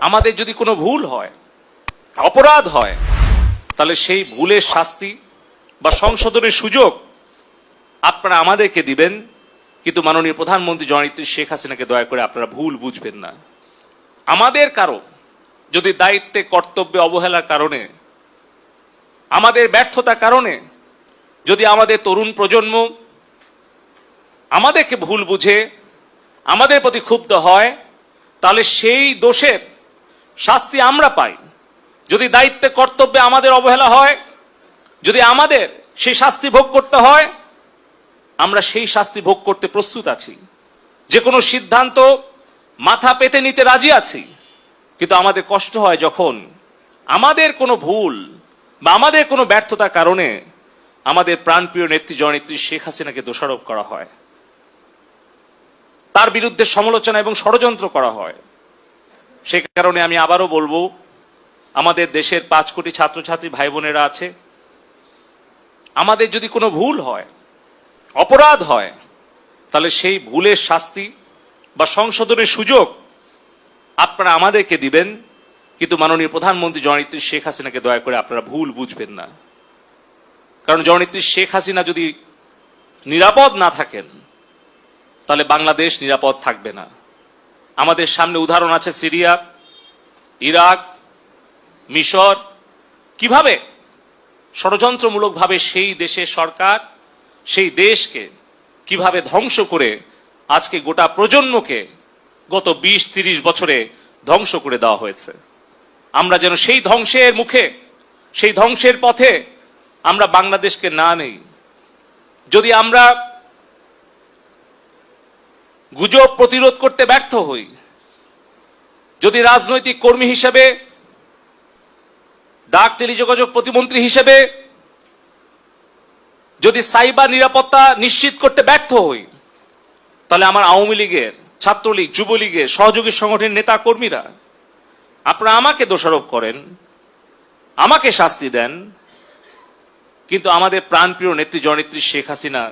আমাদের যদি কোনো ভুল হয়, অপরাধ হয়, তাহলে সেই ভুলের শাস্তি বা সংশোধনের সুযোগ আপনারা আমাদেরকে দিবেন। কিন্তু মাননীয় প্রধানমন্ত্রী জননেত্রী শেখ হাসিনাকে দয়া করে আপনারা ভুল বুঝবেন না। আমাদের কারো যদি দায়িত্বে কর্তব্যে অবহেলার কারণে, আমাদের ব্যর্থতার কারণে যদি আমাদের তরুণ প্রজন্ম আমাদেরকে ভুল বুঝে আমাদের প্রতি ক্ষুব্ধ হয়, তাহলে সেই দোষের শাস্তি আমরা পাই। যদি দায়িত্বে কর্তব্যে আমাদের অবহেলা হয়, যদি আমাদের সেই শাস্তি ভোগ করতে হয়, আমরা সেই শাস্তি ভোগ করতে প্রস্তুত আছি। যে কোনো সিদ্ধান্ত মাথা পেতে নিতে রাজি আছি। কিন্তু আমাদের কষ্ট হয় যখন আমাদের কোনো ভুল বা আমাদের কোনো ব্যর্থতার কারণে আমাদের প্রাণপ্রিয় নেত্রী জননেত্রী শেখ হাসিনাকে দোষারোপ করা হয়, তার বিরুদ্ধে সমালোচনা এবং ষড়যন্ত্র করা হয়। সে কারণে আমি আবারও বলবো, আমাদের দেশের 5 কোটি ছাত্রছাত্রী ভাই বোনেরা আছে, আমাদের যদি কোনো ভুল হয়, অপরাধ হয়, তাহলে সেই ভুলের শাস্তি বা সংশোধনের সুযোগ আপনারা আমাদেরকে দিবেন। কিন্তু মাননীয় প্রধানমন্ত্রী জননেত্রী শেখ হাসিনাকে দয়া করে আপনারা ভুল বুঝবেন না। কারণ জননেত্রী শেখ হাসিনা যদি নিরাপদ না থাকেন, তাহলে বাংলাদেশ নিরাপদ থাকবে না। আমাদের সামনে উদাহরণ আছে সিরিয়া, ইরাক, মিশর, কিভাবে ষড়যন্ত্রমূলকভাবে সেই দেশের সরকার সেই দেশকে কিভাবে ধ্বংস করে আজকে গোটা প্রজন্মকে গত 20-30 বছরে ধ্বংস করে দেওয়া হয়েছে। আমরা যেন সেই ধ্বংসের মুখে, সেই ধ্বংসের পথে আমরা বাংলাদেশকে না নেই। যদি আমরা গুজব প্রতিরোধ করতে ব্যর্থ হই, যদি রাজনৈতিক কর্মী হিসেবে, ডাক টেলিযোগাযোগ প্রতিমন্ত্রী হিসেবে যদি সাইবার নিরাপত্তা নিশ্চিত করতে ব্যর্থ হই, তাহলে আমার আওয়ামী লীগের, ছাত্রলীগ, যুবলীগের সহযোগী সংগঠনের নেতা কর্মীরা আপনারা আমাকে দোষারোপ করেন, আমাকে শাস্তি দেন, কিন্তু আমাদের প্রাণপ্রিয় নেত্রী জননেত্রী শেখ হাসিনা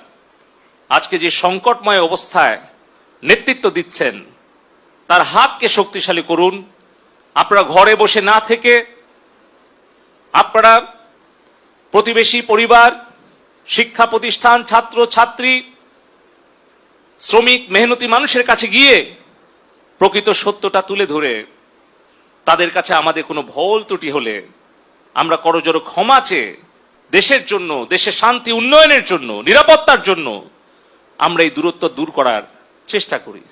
আজকে যে সংকটময় অবস্থায় নেতৃত্ব দিচ্ছেন, তার হাতকে শক্তিশালী করুন। আপনারা ঘরে বসে না থেকে আপনারা প্রতিবেশী পরিবার, শিক্ষা প্রতিষ্ঠান, ছাত্র ছাত্রী, শ্রমিক, মেহনতি মানুষের কাছে গিয়ে প্রকৃত সত্যটা তুলে ধরে তাদের কাছে আমাদের কোনো ভুল ত্রুটি হলে আমরা করজোড়ে ক্ষমা চেয়ে দেশের জন্য, দেশের শান্তি উন্নয়নের জন্য, নিরাপত্তার জন্য আমরা এই দূরত্ব দূর করার চেষ্টা করি।